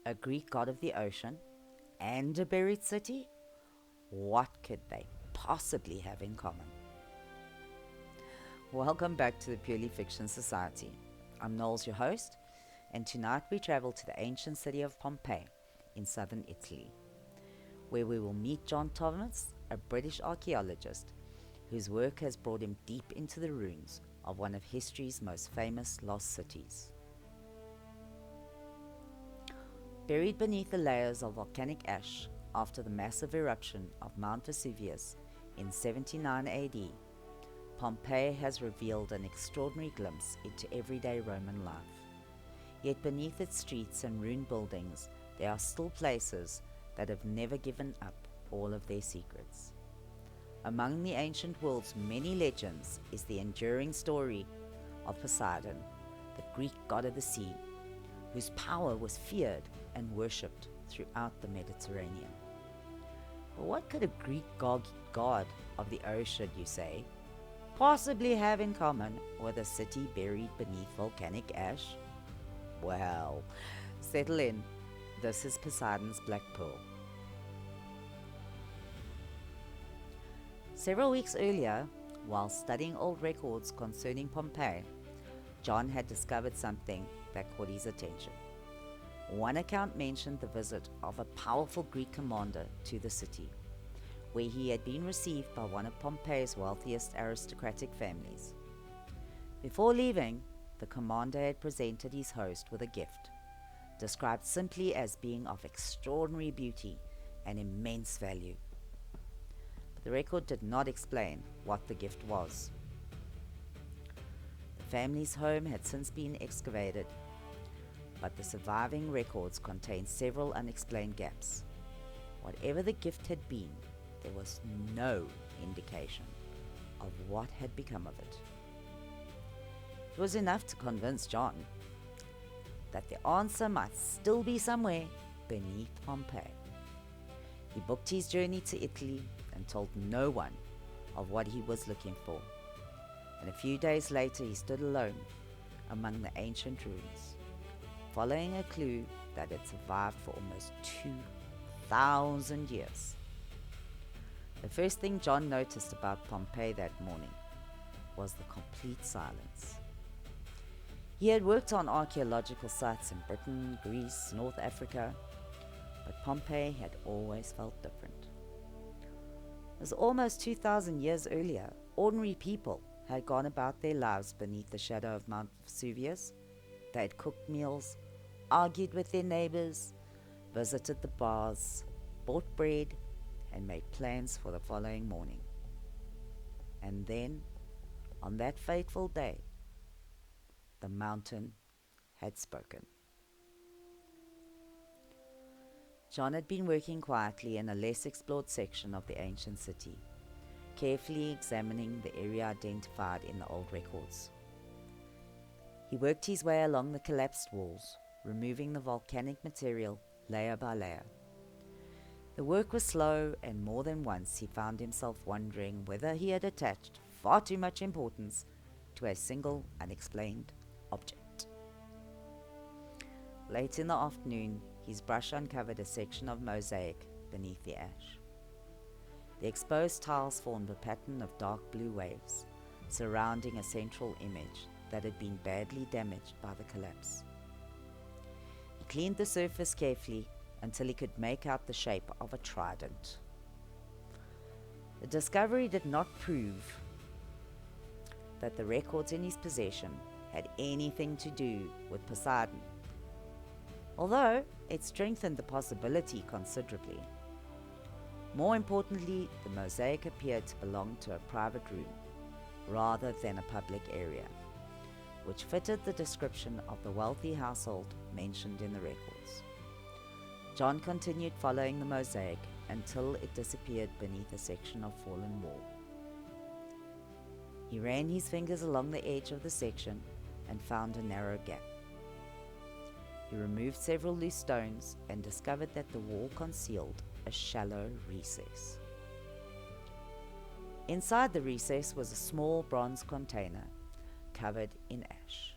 A Greek god of the ocean, and a buried city? What could they possibly have in common? Welcome back to the Purely Fiction Society. I'm Knowles, your host, and tonight we travel to the ancient city of Pompeii in southern Italy, where we will meet John Thomas, a British archaeologist whose work has brought him deep into the ruins of one of history's most famous lost cities. Buried beneath the layers of volcanic ash after the massive eruption of Mount Vesuvius in 79 AD, Pompeii has revealed an extraordinary glimpse into everyday Roman life. Yet beneath its streets and ruined buildings, there are still places that have never given up all of their secrets. Among the ancient world's many legends is the enduring story of Poseidon, the Greek god of the sea, whose power was feared and worshipped throughout the Mediterranean. But what could a Greek god of the ocean, you say, possibly have in common with a city buried beneath volcanic ash? Well, settle in. This is Poseidon's Black Pearl. Several weeks earlier, while studying old records concerning Pompeii, John had discovered something that caught his attention. One account mentioned the visit of a powerful Greek commander to the city, where he had been received by one of Pompeii's wealthiest aristocratic families. Before leaving, the commander had presented his host with a gift, described simply as being of extraordinary beauty and immense value. But the record did not explain what the gift was. The family's home had since been excavated, but the surviving records contained several unexplained gaps. Whatever the gift had been, there was no indication of what had become of it. It was enough to convince John that the answer might still be somewhere beneath Pompeii. He booked his journey to Italy and told no one of what he was looking for. And a few days later he stood alone among the ancient ruins, following a clue that had survived for almost 2,000 years. The first thing John noticed about Pompeii that morning was the complete silence. He had worked on archaeological sites in Britain, Greece, North Africa, but Pompeii had always felt different. As almost 2,000 years earlier, ordinary people had gone about their lives beneath the shadow of Mount Vesuvius. They had cooked meals, argued with their neighbors, visited the baths, bought bread, and made plans for the following morning. And then, on that fateful day, the mountain had spoken. John had been working quietly in a less explored section of the ancient city, carefully examining the area identified in the old records. He worked his way along the collapsed walls, removing the volcanic material layer by layer. The work was slow, and more than once he found himself wondering whether he had attached far too much importance to a single unexplained object. Late in the afternoon, his brush uncovered a section of mosaic beneath the ash. The exposed tiles formed a pattern of dark blue waves, surrounding a central image that had been badly damaged by the collapse. He cleaned the surface carefully until he could make out the shape of a trident. The discovery did not prove that the records in his possession had anything to do with Poseidon, although it strengthened the possibility considerably. More importantly, the mosaic appeared to belong to a private room rather than a public area, which fitted the description of the wealthy household mentioned in the records. John continued following the mosaic until it disappeared beneath a section of fallen wall. He ran his fingers along the edge of the section and found a narrow gap. He removed several loose stones and discovered that the wall concealed a shallow recess. Inside the recess was a small bronze container covered in ash.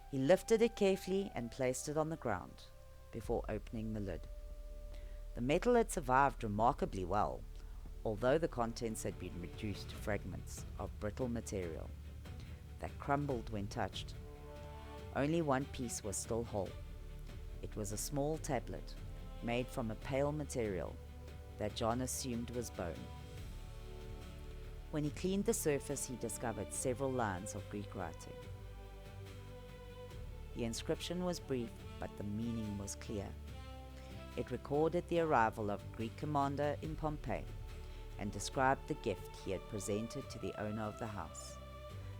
He lifted it carefully and placed it on the ground. before opening the lid. The metal had survived remarkably well, although the contents had been reduced to fragments of brittle material that crumbled when touched. Only one piece was still whole. It was a small tablet made from a pale material that John assumed was bone. When he cleaned the surface, he discovered several lines of Greek writing. The inscription was brief, but the meaning was clear. It recorded the arrival of a Greek commander in Pompeii and described the gift he had presented to the owner of the house.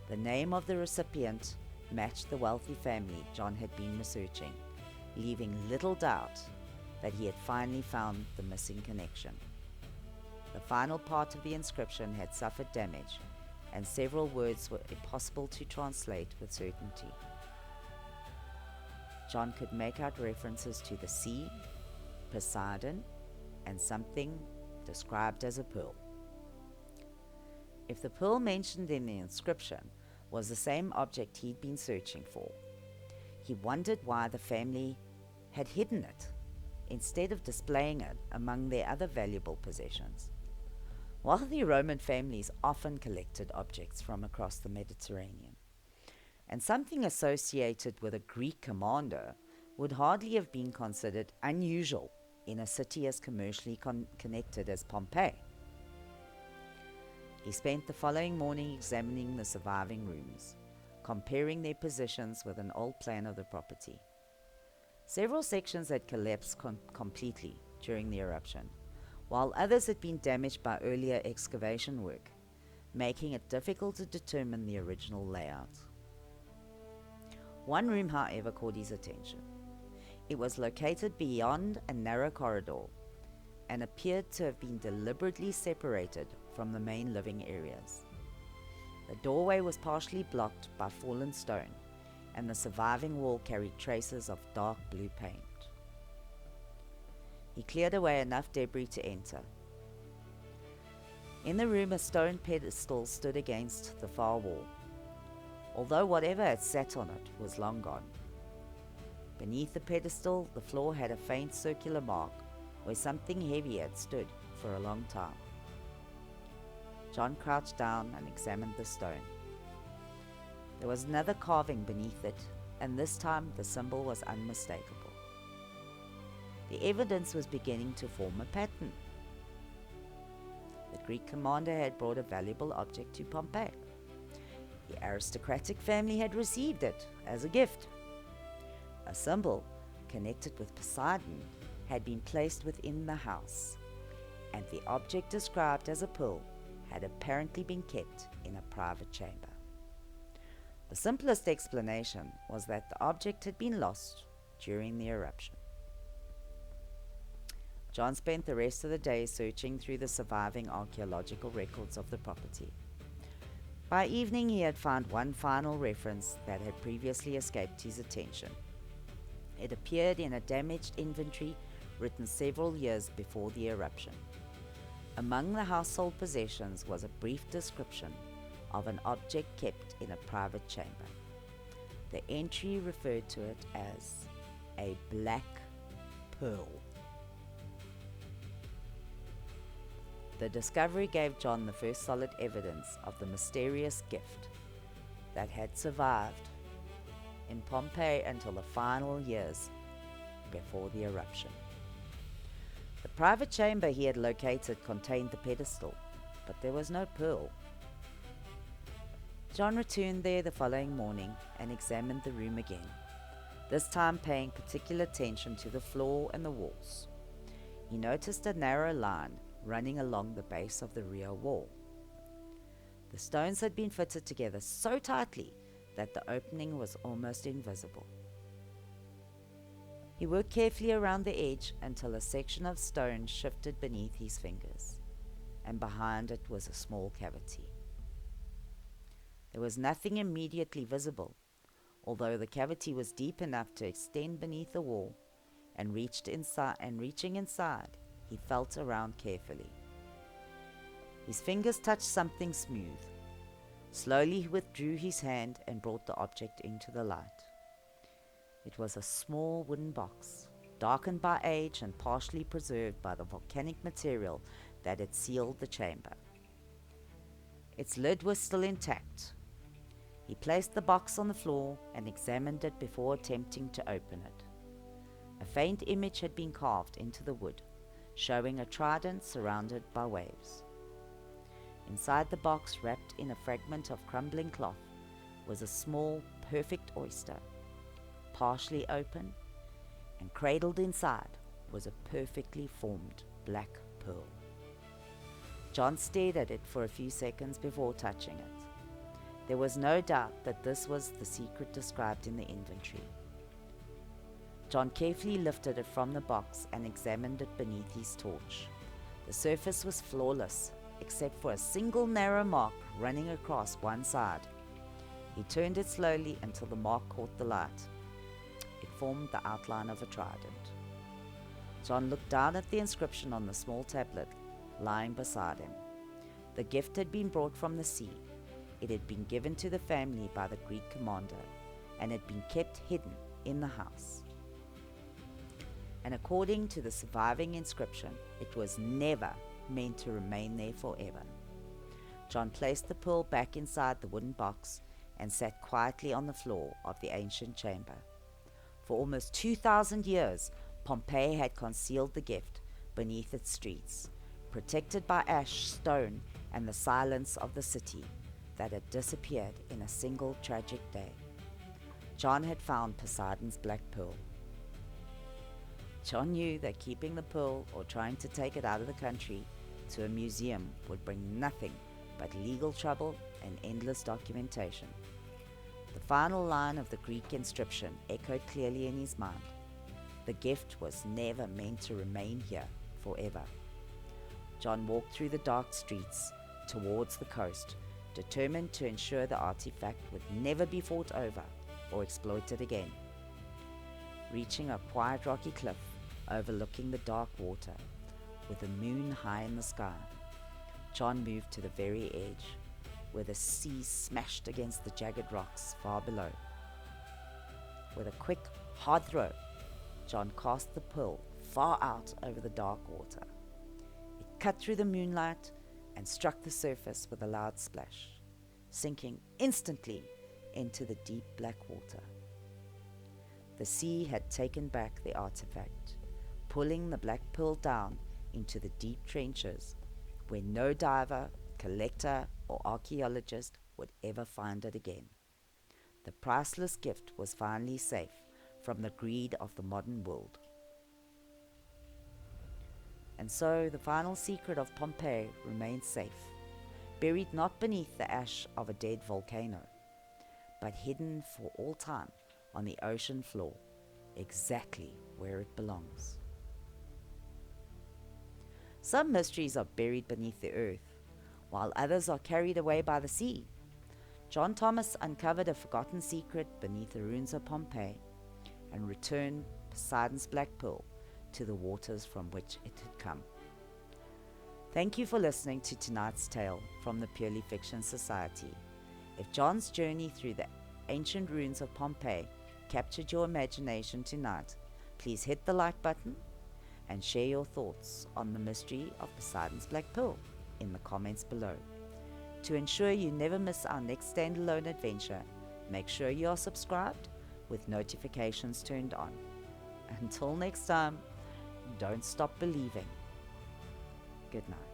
The name of the recipient matched the wealthy family John had been researching, leaving little doubt that he had finally found the missing connection. The final part of the inscription had suffered damage, and several words were impossible to translate with certainty. John could make out references to the sea, Poseidon, and something described as a pearl. If the pearl mentioned in the inscription was the same object he'd been searching for, he wondered why the family had hidden it instead of displaying it among their other valuable possessions. Wealthy Roman families often collected objects from across the Mediterranean, and something associated with a Greek commander would hardly have been considered unusual in a city as commercially connected as Pompeii. He spent the following morning examining the surviving rooms, comparing their positions with an old plan of the property. Several sections had collapsed completely during the eruption, while others had been damaged by earlier excavation work, making it difficult to determine the original layout. One room, however, caught his attention. It was located beyond a narrow corridor and appeared to have been deliberately separated from the main living areas. The doorway was partially blocked by fallen stone, and the surviving wall carried traces of dark blue paint. He cleared away enough debris to enter. In the room, a stone pedestal stood against the far wall, although whatever had sat on it was long gone. Beneath the pedestal, the floor had a faint circular mark where something heavy had stood for a long time. John crouched down and examined the stone. There was another carving beneath it, and this time the symbol was unmistakable. The evidence was beginning to form a pattern. The Greek commander had brought a valuable object to Pompeii. The aristocratic family had received it as a gift. A symbol connected with Poseidon had been placed within the house, and the object described as a pearl had apparently been kept in a private chamber. The simplest explanation was that the object had been lost during the eruption. John spent the rest of the day searching through the surviving archaeological records of the property. By evening, he had found one final reference that had previously escaped his attention. It appeared in a damaged inventory written several years before the eruption. Among the household possessions was a brief description of an object kept in a private chamber. The entry referred to it as a black pearl. The discovery gave John the first solid evidence of the mysterious gift that had survived in Pompeii until the final years before the eruption. The private chamber he had located contained the pedestal, but there was no pearl. John returned there the following morning and examined the room again, this time paying particular attention to the floor and the walls. He noticed a narrow line running along the base of the rear wall. The stones had been fitted together so tightly that the opening was almost invisible. He worked carefully around the edge until a section of stone shifted beneath his fingers, and behind it was a small cavity. There was nothing immediately visible, although the cavity was deep enough to extend beneath the wall, and reaching inside, he felt around carefully. His fingers touched something smooth. Slowly he withdrew his hand and brought the object into the light. It was a small wooden box, darkened by age and partially preserved by the volcanic material that had sealed the chamber. Its lid was still intact. He placed the box on the floor and examined it before attempting to open it. A faint image had been carved into the wood, showing a trident surrounded by waves. Inside the box, wrapped in a fragment of crumbling cloth, was a small, perfect oyster, partially open, and cradled inside was a perfectly formed black pearl. John stared at it for a few seconds before touching it. There was no doubt that this was the secret described in the inventory. John carefully lifted it from the box and examined it beneath his torch. The surface was flawless, except for a single narrow mark running across one side. He turned it slowly until the mark caught the light. It formed the outline of a trident. John looked down at the inscription on the small tablet lying beside him. The gift had been brought from the sea. It had been given to the family by the Greek commander and had been kept hidden in the house. And according to the surviving inscription, it was never meant to remain there forever. John placed the pearl back inside the wooden box and sat quietly on the floor of the ancient chamber. For almost 2,000 years, Pompeii had concealed the gift beneath its streets, protected by ash, stone, and the silence of the city that had disappeared in a single tragic day. John had found Poseidon's black pearl. John knew that keeping the pearl or trying to take it out of the country to a museum would bring nothing but legal trouble and endless documentation. The final line of the Greek inscription echoed clearly in his mind. The gift was never meant to remain here forever. John walked through the dark streets towards the coast, determined to ensure the artifact would never be fought over or exploited again. Reaching a quiet rocky cliff overlooking the dark water, with the moon high in the sky, John moved to the very edge, where the sea smashed against the jagged rocks far below. With a quick, hard throw, John cast the pearl far out over the dark water. It cut through the moonlight and struck the surface with a loud splash, sinking instantly into the deep black water. The sea had taken back the artifact, pulling the black pearl down into the deep trenches where no diver, collector, or archaeologist would ever find it again. The priceless gift was finally safe from the greed of the modern world. And so the final secret of Pompeii remains safe, buried not beneath the ash of a dead volcano, but hidden for all time on the ocean floor, exactly where it belongs. Some mysteries are buried beneath the earth, while others are carried away by the sea. John Thomas uncovered a forgotten secret beneath the ruins of Pompeii and returned Poseidon's black pearl to the waters from which it had come. Thank you for listening to tonight's tale from the Purely Fiction Society. If John's journey through the ancient ruins of Pompeii captured your imagination tonight, please hit the like button and share your thoughts on the mystery of Poseidon's black pearl in the comments below. To ensure you never miss our next standalone adventure, make sure you are subscribed with notifications turned on. Until next time, don't stop believing. Good night.